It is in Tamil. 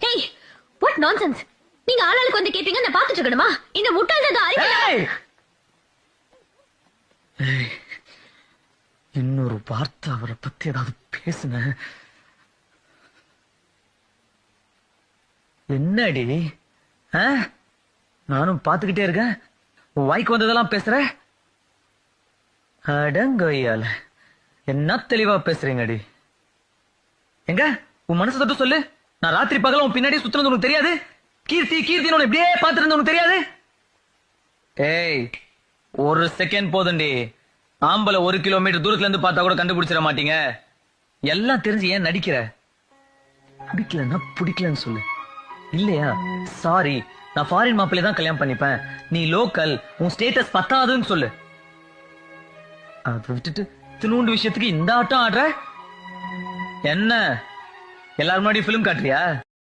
ஏய் வாட் நான்சென்ஸ். நீங்க ஆளாளுக்கு வந்து கேப்பீங்க, நான் பாத்துட்டு இருக்கணுமா? இந்த முட்டாள்தான் அறிவு. இன்னொரு வார்த்தை அவரை பத்தி ஏதாவது பேசுன. என்னடி நானும் பாத்துக்கிட்டே இருக்கேன், உன் வாய்க்கு வந்ததெல்லாம் பேசுற. அடங்கொய்யால என்ன தெளிவா பேசுறீங்கடி. எங்க உன் மனசு தொட்டு சொல்லு. நான் ராத்திரி பகல உன் பின்னாடி சுத்தினது உனக்கு தெரியாது? கீர்த்தி கீர்த்தி இப்படியே பாத்துட்டு உனக்கு தெரியாது? ஏய் ஒரு செகண்ட் போதுண்டி. ஆம்பளை 1 கிலோமீட்டர் தூரத்துல இருந்து பார்த்தா கூட கண்டுபிடிச்சிட மாட்டீங்க. எல்லாம் தெரிஞ்சு ஏன் நடிக்கிற? பிடிக்கலன்னா பிடிக்கலன்னு சொல்லு. இல்லையா சாரி, நான் ஃபாரின் மாப்பிள்ளை தான் கல்யாணம் பண்ணிப்பேன், நீ லோக்கல், உன் ஸ்டேட்டஸ் பத்தாதுன்னு சொல்லு. அதை விட்டுட்டு தினூண்டு விஷயத்துக்கு இந்த ஆட்டம் ஆடுற. என்ன எல்லாரும் முன்னாடி பிலிம் காட்டுறியா?